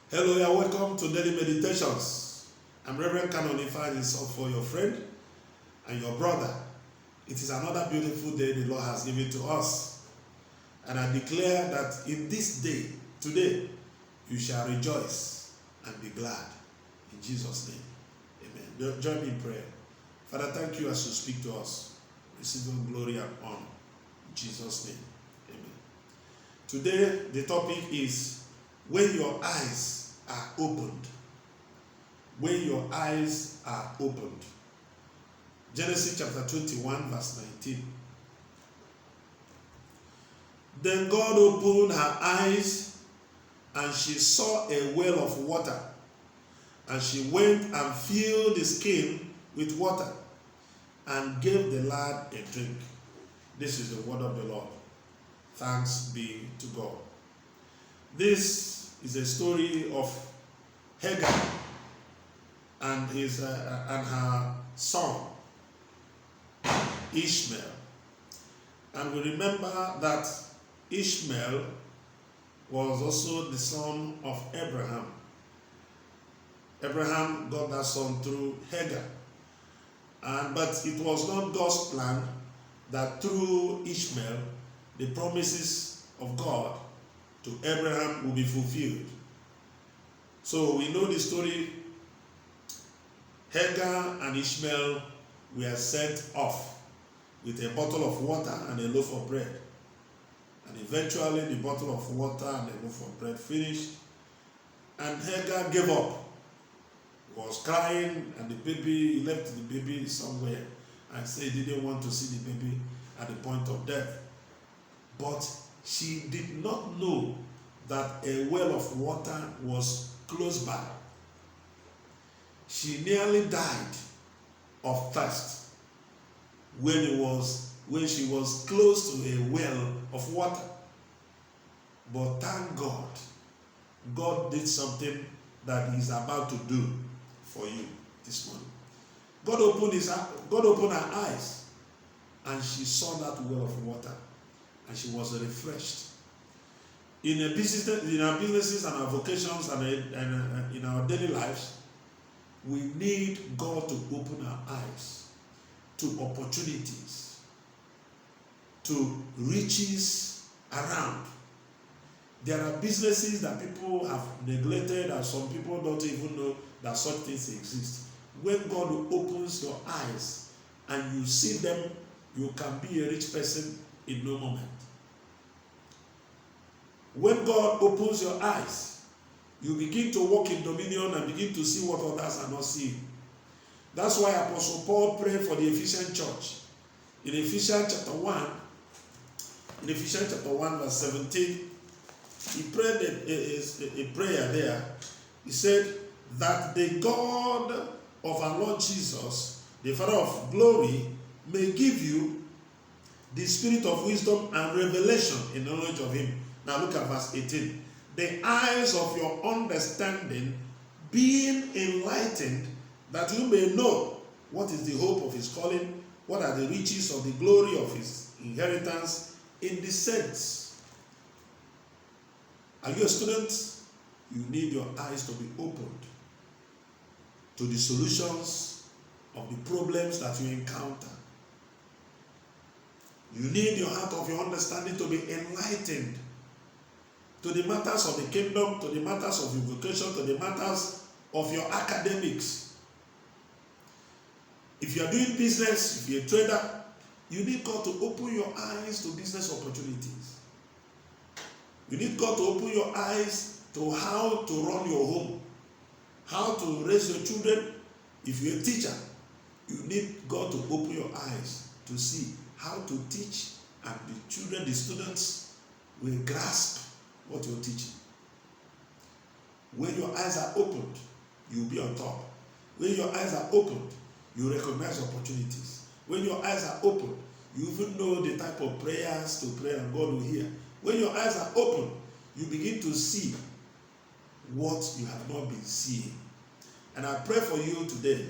Hello, and welcome to Daily Meditations. I'm Reverend Canon Ifeanyi for your friend and your brother. It is another beautiful day the Lord has given to us. And I declare that in this day, today, you shall rejoice and be glad. In Jesus' name, amen. Join me in prayer. Father, thank you as you speak to us. Receive all glory and honor. In Jesus' name, amen. Today, the topic is when your eyes are opened. When your eyes are opened. Genesis chapter 21, verse 19. Then God opened her eyes, and she saw a well of water. And she went and filled the skin with water, and gave the lad a drink. This is the word of the Lord. Thanks be to God. This is a story of Hagar and her son Ishmael. And we remember that Ishmael was also the son of Abraham. Abraham got that son through Hagar. But it was not God's plan that through Ishmael the promises of God to Abraham will be fulfilled. So we know the story. Hagar and Ishmael were sent off with a bottle of water and a loaf of bread. And eventually the bottle of water and the loaf of bread finished. And Hagar gave up. Was crying, and the baby, he left the baby somewhere and said he didn't want to see the baby at the point of death. But she did not know that a well of water was close by. She nearly died of thirst when she was close to a well of water. But thank God, God did something that He's about to do for you this morning. God opened her eyes, and she saw that well of water, and she was refreshed. In our businesses and our vocations and in our daily lives, we need God to open our eyes to opportunities, to riches around. There are businesses that people have neglected, and some people don't even know that such things exist. When God opens your eyes and you see them, you can be a rich person in no moment. When God opens your eyes, you begin to walk in dominion and begin to see what others are not seeing. That's why Apostle Paul prayed for the Ephesian church. In Ephesians chapter 1 verse 17, he prayed a prayer there. He said that the God of our Lord Jesus, the Father of glory, may give you the spirit of wisdom and revelation in knowledge of Him. Now look at verse 18. The eyes of your understanding being enlightened, that you may know what is the hope of His calling, what are the riches of the glory of His inheritance in the saints. Are you a student? You need your eyes to be opened to the solutions of the problems that you encounter. You need your heart of your understanding to be enlightened to the matters of the kingdom, to the matters of your vocation, to the matters of your academics. If you are doing business, if you're a trader, you need God to open your eyes to business opportunities. You need God to open your eyes to how to run your home, how to raise your children. If you're a teacher, you need God to open your eyes to see how to teach, and the children, the students, will grasp what you're teaching. When your eyes are opened, you'll be on top. When your eyes are opened, you recognize opportunities. When your eyes are opened, you even know the type of prayers to pray and God will hear. When your eyes are open, you begin to see what you have not been seeing. And I pray for you today,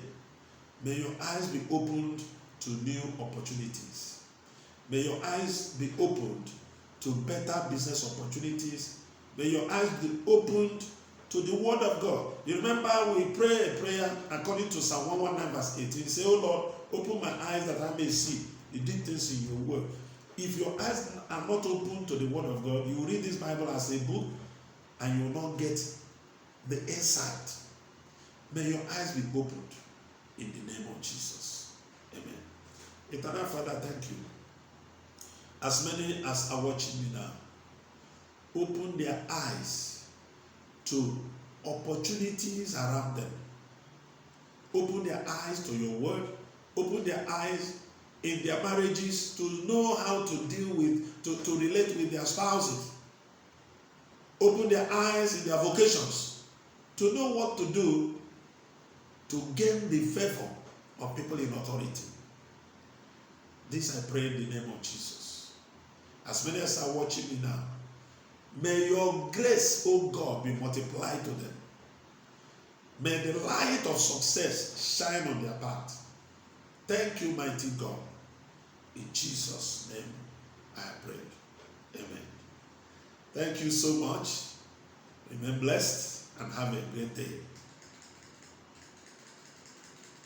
may your eyes be opened to new opportunities. May your eyes be opened to better business opportunities. May your eyes be opened to the word of God. You remember we pray a prayer according to Psalm 119 verse 18. Say, oh Lord, open my eyes that I may see the deep things in your word. If your eyes are not open to the word of God, you will read this Bible as a book and you will not get the insight. May your eyes be opened in the name of Jesus. Amen. Eternal Father, thank you. As many as are watching me now, open their eyes to opportunities around them. Open their eyes to your word. Open their eyes in their marriages to know how to deal with, to relate with their spouses. Open their eyes in their vocations to know what to do to gain the favor of people in authority. This I pray in the name of Jesus. As many as are watching me now, may your grace, O God, be multiplied to them. May the light of success shine on their path. Thank you, mighty God. In Jesus' name I pray. Amen. Thank you so much. Remain blessed and have a great day.